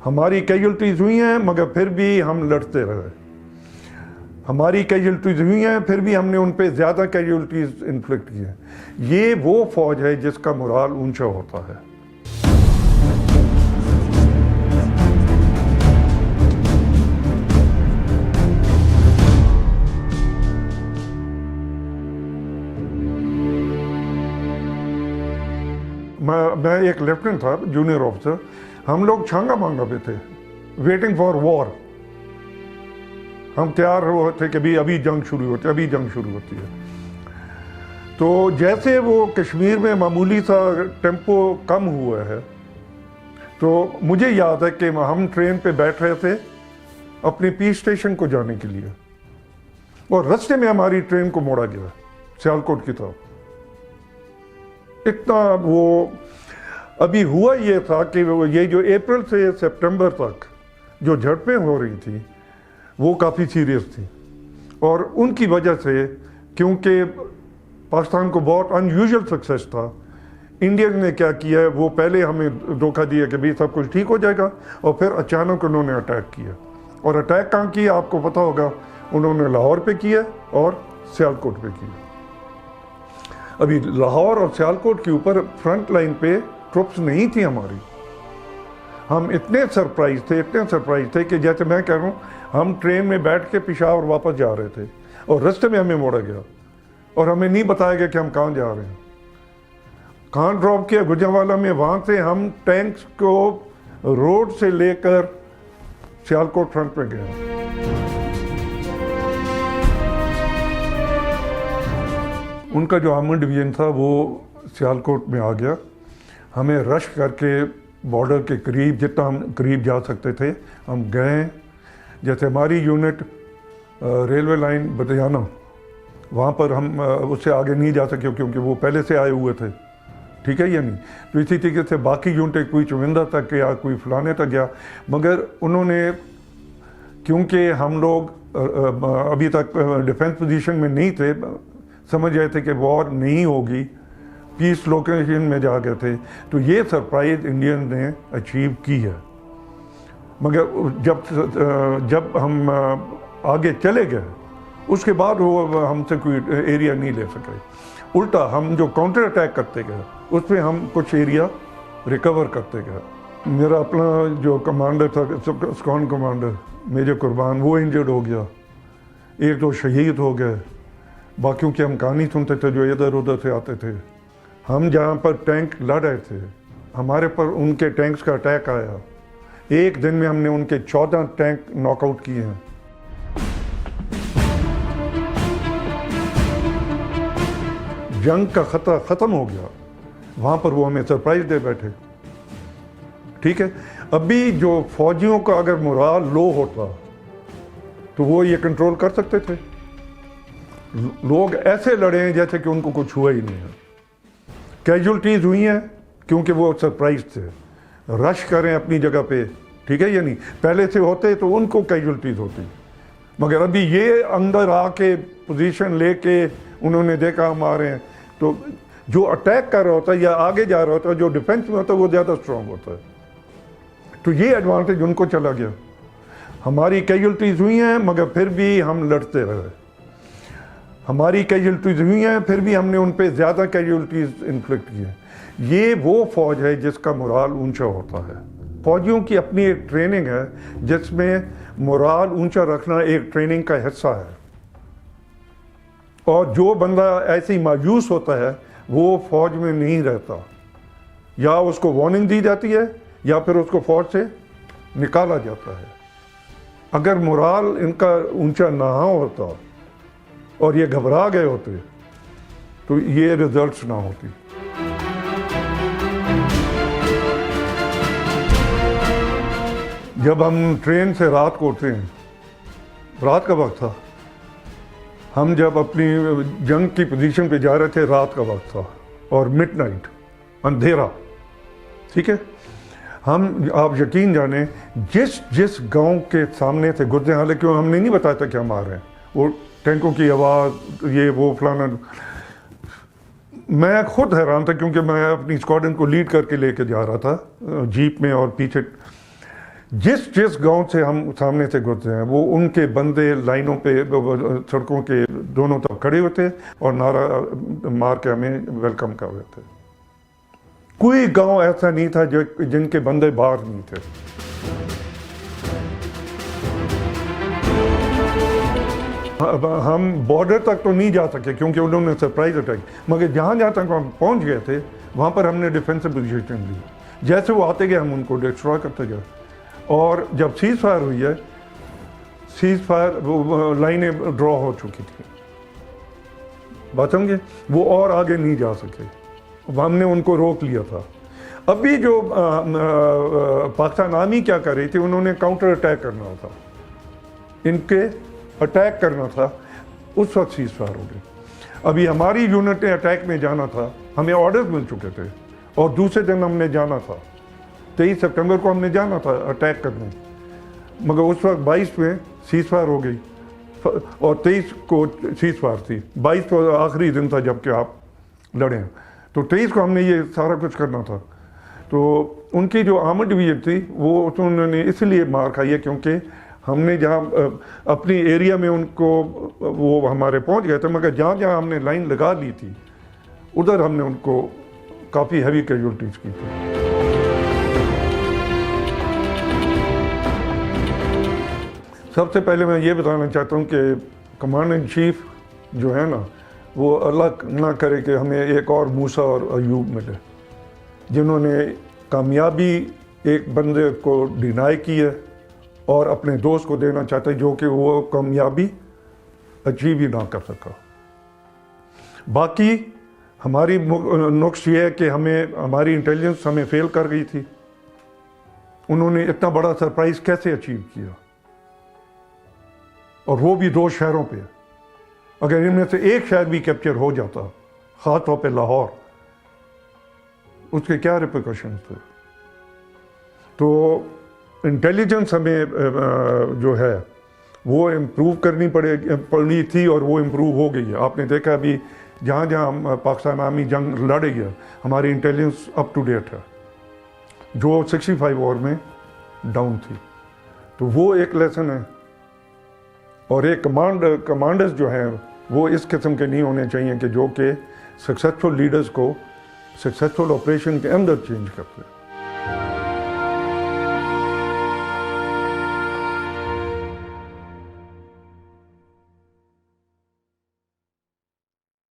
ہماری کیجولٹیز ہوئی ہیں مگر پھر بھی ہم لڑتے رہے. ہماری کیجولٹیز ہوئی ہیں پھر بھی ہم نے ان پہ زیادہ کیجولٹیز انفلکٹ کی ہیں. یہ وہ فوج ہے جس کا مورال اونچا ہوتا ہے. میں ایک لیفٹنٹ تھا, جونیئر آفیسر. ہم لوگ چھانگا مانگا پہ تھے, ویٹنگ فار وار. ہم تیار ہوئے تھے کہ ابھی جنگ شروع ہوتی ہے. تو جیسے وہ کشمیر میں معمولی سا ٹیمپو کم ہوا ہے, تو مجھے یاد ہے کہ ہم ٹرین پہ بیٹھ رہے تھے اپنے پیس اسٹیشن کو جانے کے لیے, اور رستے میں ہماری ٹرین کو موڑا گیا سیالکوٹ کی طرف. اتنا وہ ابھی ہوا یہ تھا کہ یہ جو اپریل سے سپٹمبر تک جو جھڑپیں ہو رہی تھیں وہ کافی سیریس تھی, اور ان کی وجہ سے کیونکہ پاکستان کو بہت انیوژل سکسیس تھا, انڈین نے کیا کیا ہے, وہ پہلے ہمیں دھوکہ دیا کہ سب کچھ ٹھیک ہو جائے گا, اور پھر اچانک انہوں نے اٹیک کیا. اور اٹیک کہاں کیا آپ کو پتہ ہوگا, انہوں نے لاہور پہ کیا اور سیالکوٹ پہ کیا. ابھی لاہور اور سیالکوٹ کے اوپر فرنٹ لائن پہ ٹروپس نہیں تھی ہماری. ہم اتنے سرپرائز تھے کہ جیسے میں کہہ رہا ہوں, ہم ٹرین میں بیٹھ کے پشاور واپس جا رہے تھے اور رستے میں ہمیں موڑا گیا اور ہمیں نہیں بتایا گیا کہ ہم کہاں جا رہے ہیں. کہاں ڈراپ کیا؟ گجرانوالہ میں. وہاں سے ہم ٹینکس کو روڈ سے لے کر سیالکوٹ فرنٹ پہ گئے. ان کا جو آرمڈ ڈویژن تھا وہ سیالکوٹ میں آ گیا. ہمیں رش کر کے بارڈر کے قریب, جتنا ہم قریب جا سکتے تھے ہم گئے. جیسے ہماری یونٹ ریلوے لائن بدیانہ, وہاں پر ہم اس سے آگے نہیں جا سکے کیونکہ وہ پہلے سے آئے ہوئے تھے, ٹھیک ہے یا نہیں. تو اسی طریقے سے باقی یونٹیں کوئی چوندہ تک گیا, کوئی فلانے تک گیا, مگر انہوں نے کیونکہ ہم لوگ ابھی تک ڈیفینس پوزیشن میں نہیں تھے, سمجھ گئے تھے کہ وار نہیں ہوگی, پیس لوکیشن میں جا گئے تھے. تو یہ سرپرائز انڈین نے اچیو کی ہے. مگر جب ہم آگے چلے گئے اس کے بعد وہ ہم سے کوئی ایریا نہیں لے سکے. الٹا ہم جو کاؤنٹر اٹیک کرتے گئے اس پہ ہم کچھ ایریا ریکور کرتے گئے. میرا اپنا جو کمانڈر تھا, اسکواڈرن کمانڈر میجر قربان, وہ انجرڈ ہو گیا. ایک دو شہید ہو گئے. باقیوں کی ہم کہانی سنتے تھے جو ادھر ادھر سے آتے تھے. ہم جہاں پر ٹینک لڑ رہے تھے ہمارے پر ان کے ٹینکس کا اٹیک آیا. ایک دن میں ہم نے ان کے 14 ٹینک ناک آؤٹ کیے ہیں. جنگ کا خطرہ ختم ہو گیا, وہاں پر وہ ہمیں سرپرائز دے بیٹھے. ٹھیک ہے, ابھی جو فوجیوں کا اگر مورال لو ہوتا تو وہ یہ کنٹرول کر سکتے تھے. لوگ ایسے لڑے ہیں جیسے کہ ان کو کچھ ہوا ہی نہیں ہے. کیجولٹیز ہوئی ہیں کیونکہ وہ سرپرائز تھے. رش کریں اپنی جگہ پہ, ٹھیک ہے یا نہیں. پہلے سے ہوتے تو ان کو کیجولٹیز ہوتی, مگر ابھی یہ اندر آ کے پوزیشن لے کے انہوں نے دیکھا ہم آ رہے ہیں, تو جو اٹیک کر رہا ہوتا ہے یا آگے جا رہا ہوتا ہے, جو ڈیفینس میں ہوتا ہے وہ زیادہ اسٹرانگ ہوتا ہے. تو یہ ایڈوانٹیج ان کو چلا گیا. ہماری کیجولٹیز ہوئی ہیں مگر پھر بھی ہم لڑتے رہے. ہماری کیجولٹیز ہوئی ہیں پھر بھی ہم نے ان پہ زیادہ کیجولٹیز انفلکٹ کی ہیں. یہ وہ فوج ہے جس کا مورال اونچا ہوتا ہے. فوجیوں کی اپنی ایک ٹریننگ ہے جس میں مورال اونچا رکھنا ایک ٹریننگ کا حصہ ہے. اور جو بندہ ایسے ہی مایوس ہوتا ہے وہ فوج میں نہیں رہتا. یا اس کو وارننگ دی جاتی ہے یا پھر اس کو فوج سے نکالا جاتا ہے. اگر مورال ان کا اونچا نہ ہوتا اور یہ گھبرا گئے ہوتے تو یہ ریزلٹس نہ ہوتی. جب ہم ٹرین سے رات کو اٹھتے ہیں, رات کا وقت تھا, ہم جب اپنی جنگ کی پوزیشن پہ جا رہے تھے, رات کا وقت تھا اور مڈ نائٹ, اندھیرا, ٹھیک ہے. ہم, آپ یقین جانیں, جس گاؤں کے سامنے سے گزرے, حالانکہ ہم نے نہیں بتایا تھا کہ ہم آ رہے ہیں, وہ ٹینکوں کی آواز, یہ وہ فلانا. میں خود حیران تھا کیونکہ میں اپنی اسکواڈرن کو لیڈ کر کے لے کے جا رہا تھا جیپ میں, اور پیچھے جس گاؤں سے ہم سامنے سے گزرے ہیں وہ ان کے بندے لائنوں پہ سڑکوں کے دونوں طرف کھڑے ہوتے اور نعرہ مار کے ہمیں ویلکم کر رہے تھے. کوئی گاؤں ایسا نہیں تھا جن کے بندے باہر نہیں تھے. ہم بارڈر تک تو نہیں جا سکے کیونکہ انہوں نے سرپرائز اٹیک, مگر جہاں تک ہم پہنچ گئے تھے وہاں پر ہم نے ڈیفینسو پوزیشن لی. جیسے وہ آتے گئے ہم ان کو ڈسٹرائے کرتے گئے. اور جب سیز فائر ہوئی ہے, سیز فائر وہ لائنیں ڈرا ہو چکی تھیں, بات سمجھے, وہ اور آگے نہیں جا سکے, ہم نے ان کو روک لیا تھا. ابھی جو پاکستان آرمی کیا کر رہی تھی, انہوں نے کاؤنٹر اٹیک کرنا تھا, ان کے اٹیک کرنا تھا, اس وقت سیز فائر ہو گئی. ابھی ہماری یونٹ نے اٹیک میں جانا تھا, ہمیں آرڈرز مل چکے تھے اور دوسرے دن ہم نے جانا تھا, 23 سپٹمبر کو ہم نے جانا تھا اٹیک کرنے, مگر اس وقت 22 میں سیز فائر ہو گئی اور 23 کو سیز فائر تھی. 22 کو آخری دن تھا جب کہ آپ لڑیں, تو 23 کو ہم نے یہ سارا کچھ کرنا تھا. تو ان کی جو آرمڈ ڈویژن تھی وہ انہوں نے اس لیے مار کھائی ہے کیونکہ ہم نے جہاں اپنی ایریا میں ان کو وہ ہمارے پہنچ گئے تھے, مگر جہاں جہاں ہم نے لائن لگا لی تھی ادھر ہم نے ان کو کافی ہیوی کیجولٹیز کی تھی. سب سے پہلے میں یہ بتانا چاہتا ہوں کہ کمانڈر ان چیف جو ہے نا, وہ اللہ نہ کرے کہ ہمیں ایک اور موسیٰ اور ایوب ملے جنہوں نے کامیابی ایک بندے کو ڈینائی کی ہے اور اپنے دوست کو دینا چاہتے جو کہ وہ کامیابی اچیو ہی نہ کر سکا. باقی ہماری نقص یہ ہے کہ ہماری انٹیلیجنس ہمیں فیل کر گئی تھی. انہوں نے اتنا بڑا سرپرائز کیسے اچیو کیا, اور وہ بھی 2 شہروں پہ. اگر ان میں سے ایک شہر بھی کیپچر ہو جاتا, خاص طور پہ لاہور, اس کے کیا ریپریکاشنز تھے. تو انٹیلیجنس ہمیں جو ہے وہ امپروو کرنی پڑی تھی اور وہ امپروو ہو گئی ہے. آپ نے دیکھا ابھی جہاں جہاں پاکستان آرمی جنگ لڑ رہی ہے ہماری انٹیلیجنس اپ ٹو ڈیٹ ہے, جو 65 وار میں ڈاؤن تھی. تو وہ ایک لیسن ہے. اور ایک کمانڈرز جو ہیں وہ اس قسم کے نہیں ہونے چاہیے کہ جو کہ سکسیسفل لیڈرز کو سکسیسفل آپریشن کے اندر چینج کرتے ہیں.